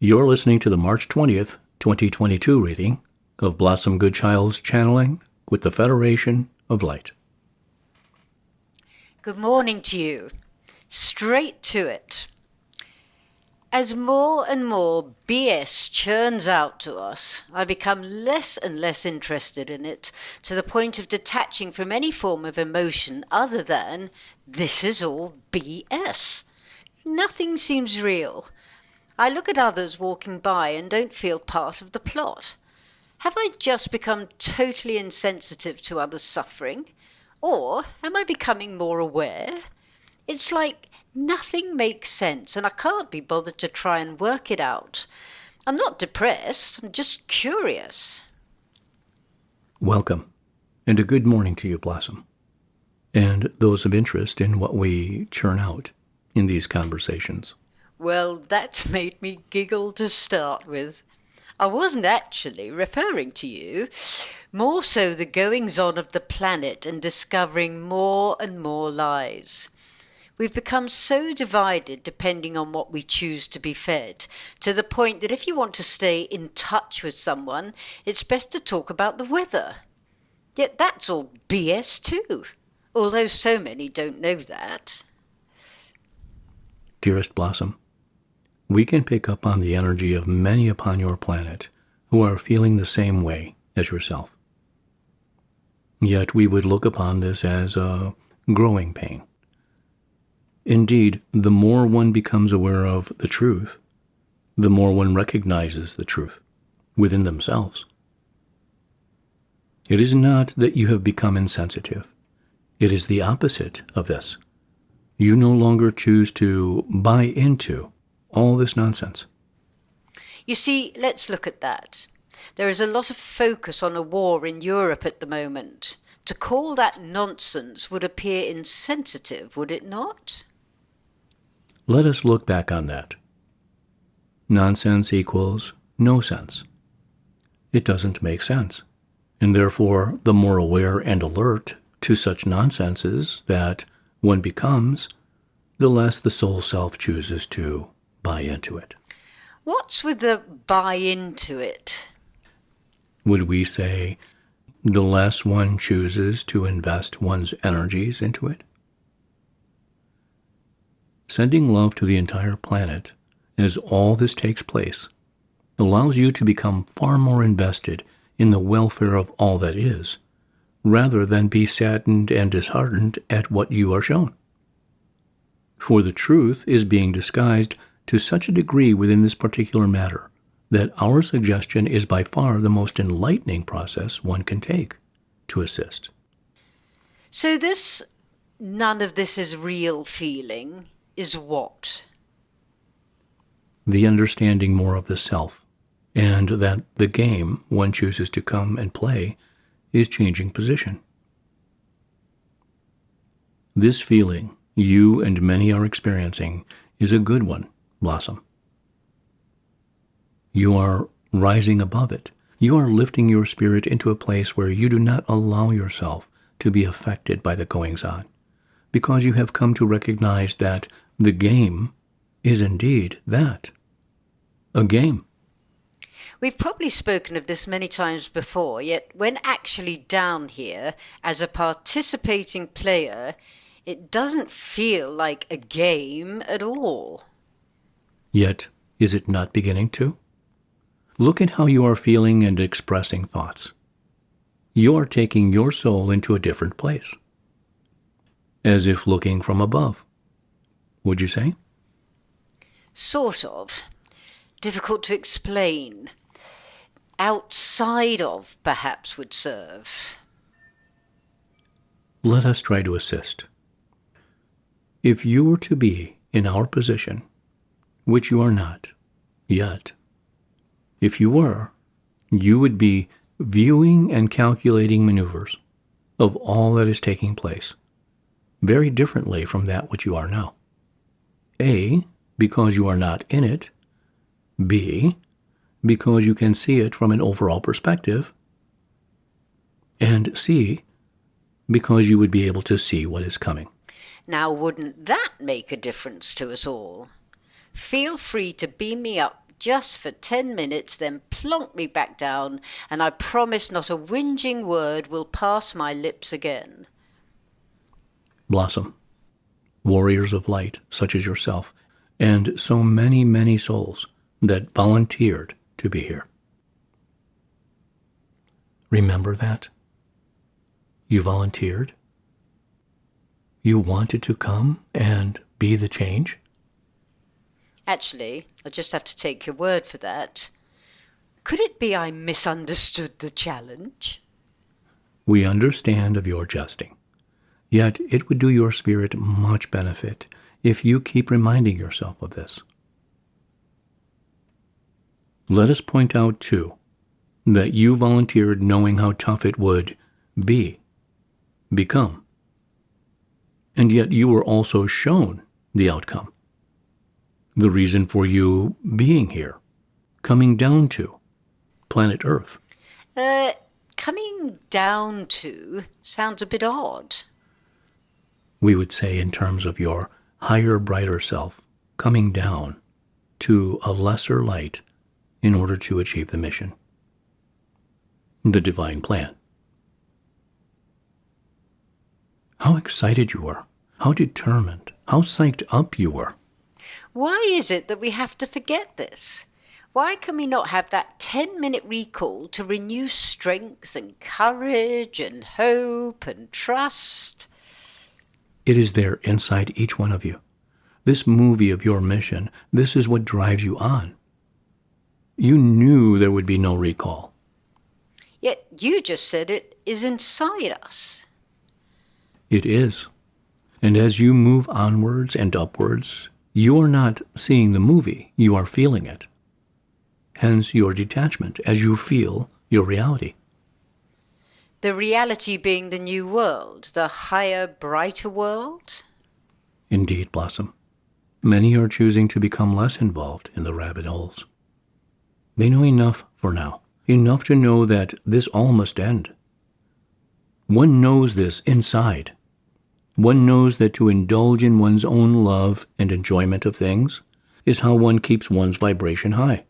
You're listening to the March 20th, 2022 reading of Blossom Goodchild's Channeling with the Federation of Light. Good morning to you. Straight to it. As more and more BS churns out to us, I become less and less interested in it, to the point of detaching from any form of emotion other than, this is all BS. Nothing seems real. I look at others walking by and don't feel part of the plot. Have I just become totally insensitive to others' suffering? Or am I becoming more aware? It's like nothing makes sense and I can't be bothered to try and work it out. I'm not depressed, I'm just curious. Welcome, and a good morning to you, Blossom, and those of interest in what we churn out in these conversations. Well, that's made me giggle to start with. I wasn't actually referring to you, more so the goings-on of the planet and discovering more and more lies. We've become so divided depending on what we choose to be fed, to the point that if you want to stay in touch with someone, it's best to talk about the weather. Yet that's all BS too, although so many don't know that. Dearest Blossom, we can pick up on the energy of many upon your planet who are feeling the same way as yourself. Yet we would look upon this as a growing pain. Indeed, the more one becomes aware of the truth, the more one recognizes the truth within themselves. It is not that you have become insensitive. It is the opposite of this. You no longer choose to buy into all this nonsense. You see, let's look at that. There is a lot of focus on a war in Europe at the moment. To call that nonsense would appear insensitive, would it not? Let us look back on that. Nonsense equals no sense. It doesn't make sense, and therefore the more aware and alert to such nonsenses that one becomes, the less the soul self chooses to buy into it. What's with the buy into it? Would we say the less one chooses to invest one's energies into it? Sending love to the entire planet as all this takes place allows you to become far more invested in the welfare of all that is, rather than be saddened and disheartened at what you are shown. For the truth is being disguised to such a degree within this particular matter that our suggestion is by far the most enlightening process one can take to assist. So this none of this is real feeling is what? The understanding more of the self, and that the game one chooses to come and play is changing position. This feeling you and many are experiencing is a good one, Blossom. You are rising above it. You are lifting your spirit into a place where you do not allow yourself to be affected by the goings-on, because you have come to recognize that the game is indeed that, a game. We've probably spoken of this many times before, yet when actually down here as a participating player, it doesn't feel like a game at all. Yet, is it not beginning to? Look at how you are feeling and expressing thoughts. You are taking your soul into a different place, as if looking from above. Would you say? Sort of. Difficult to explain. Outside of, perhaps, would serve. Let us try to assist. If you were to be in our position, which you are not yet, if you were, you would be viewing and calculating maneuvers of all that is taking place, very differently from that which you are now. A, because you are not in it. B, because you can see it from an overall perspective. And C, because you would be able to see what is coming. Now, wouldn't that make a difference to us all? Feel free to beam me up just for 10 minutes, then plonk me back down, and I promise not a whinging word will pass my lips again. Blossom, warriors of light such as yourself, and so many, many souls that volunteered to be here. Remember that? You volunteered? You wanted to come and be the change? Actually, I just have to take your word for that. Could it be I misunderstood the challenge? We understand of your jesting. Yet it would do your spirit much benefit if you keep reminding yourself of this. Let us point out, too, that you volunteered knowing how tough it would become. And yet you were also shown the outcome. The reason for you being here, coming down to planet Earth. Coming down to sounds a bit odd. We would say in terms of your higher, brighter self coming down to a lesser light in order to achieve the mission. The divine plan. How excited you were, how determined, how psyched up you were. Why is it that we have to forget this? Why can we not have that 10-minute recall to renew strength and courage and hope and trust? It is there inside each one of you. This movie of your mission, this is what drives you on. You knew there would be no recall. Yet you just said it is inside us. It is. And as you move onwards and upwards, you are not seeing the movie, you are feeling it. Hence your detachment as you feel your reality. The reality being the new world, the higher, brighter world? Indeed, Blossom. Many are choosing to become less involved in the rabbit holes. They know enough for now, enough to know that this all must end. One knows this inside. One knows that to indulge in one's own love and enjoyment of things is how one keeps one's vibration high.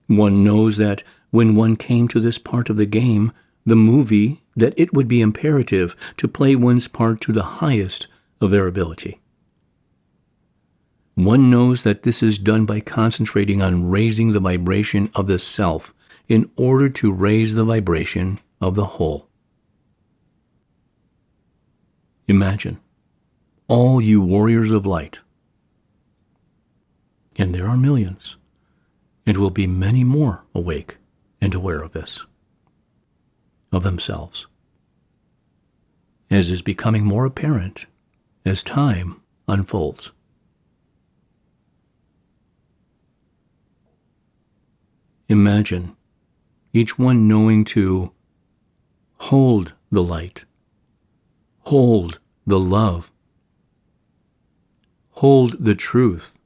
One knows that when one came to this part of the game, the movie, that it would be imperative to play one's part to the highest of their ability. One knows that this is done by concentrating on raising the vibration of the self in order to raise the vibration of the whole. Imagine, all you warriors of light, and there are millions, and will be many more awake and aware of this, of themselves, as is becoming more apparent as time unfolds. Imagine each one knowing to hold the light, hold the love, hold the truth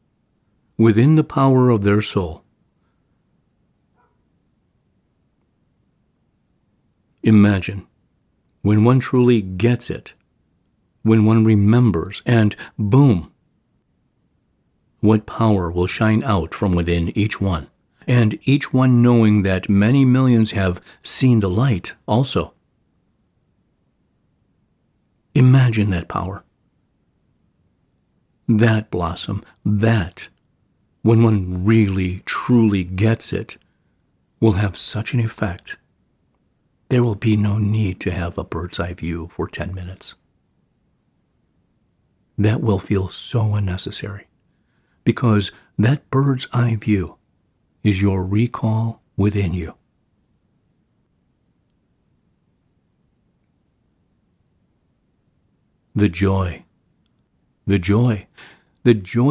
within the power of their soul. Imagine when one truly gets it, when one remembers, and boom, what power will shine out from within each one, and each one knowing that many millions have seen the light also. Imagine that power. That blossom, that, when one really, truly gets it, will have such an effect. There will be no need to have a bird's eye view for 10 minutes. That will feel so unnecessary, because that bird's eye view is your recall within you. The joy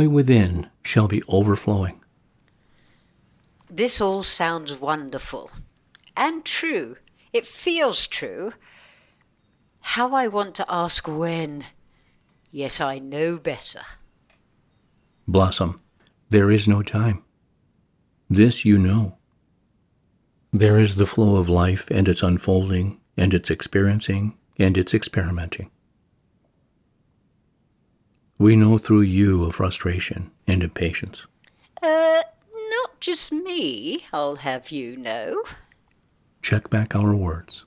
within shall be overflowing. This all sounds wonderful and true. It feels true. How I want to ask when, yet I know better. Blossom, there is no time. This you know. There is the flow of life and its unfolding and its experiencing and its experimenting. We know through you of frustration and impatience. not just me, I'll have you know. Check back our words.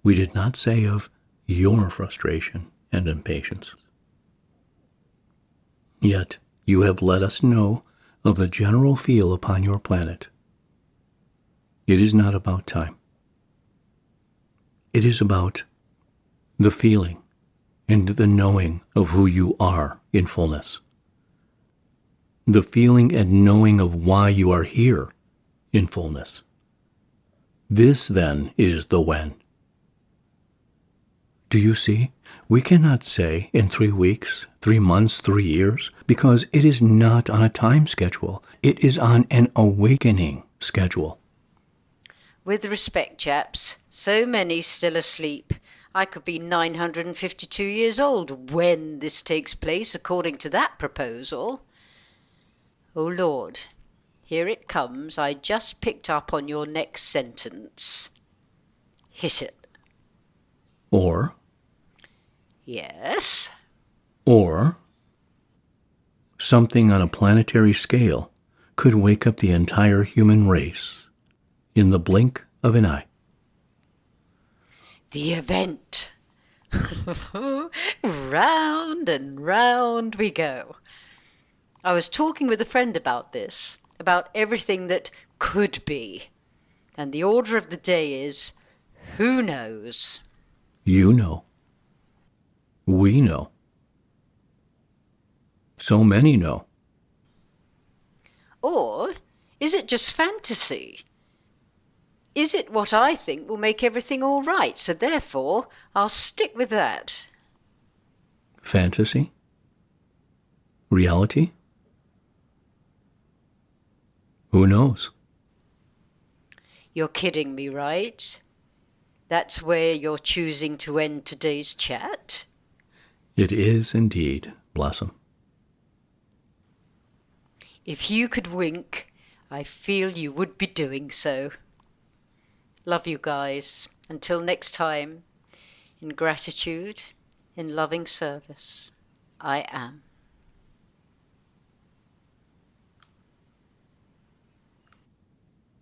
We did not say of your frustration and impatience. Yet you have let us know of the general feel upon your planet. It is not about time. It is about the feeling and the knowing of who you are in fullness. The feeling and knowing of why you are here in fullness. This, then, is the when. Do you see? We cannot say in 3 weeks, 3 months, 3 years, because it is not on a time schedule. It is on an awakening schedule. With respect, chaps, so many still asleep. I could be 952 years old when this takes place, according to that proposal. Oh, Lord, here it comes. I just picked up on your next sentence. Hit it. Or, Yes? or, something on a planetary scale could wake up the entire human race in the blink of an eye. The event. Round and round we go. I was talking with a friend about this, about everything that could be. And the order of the day is, who knows? You know. We know. So many know. Or is it just fantasy? Is it what I think will make everything all right, so therefore I'll stick with that? Fantasy? Reality? Who knows? You're kidding me, right? That's where you're choosing to end today's chat? It is indeed, Blossom. If you could wink, I feel you would be doing so. Love you guys. Until next time, in gratitude, in loving service, I am.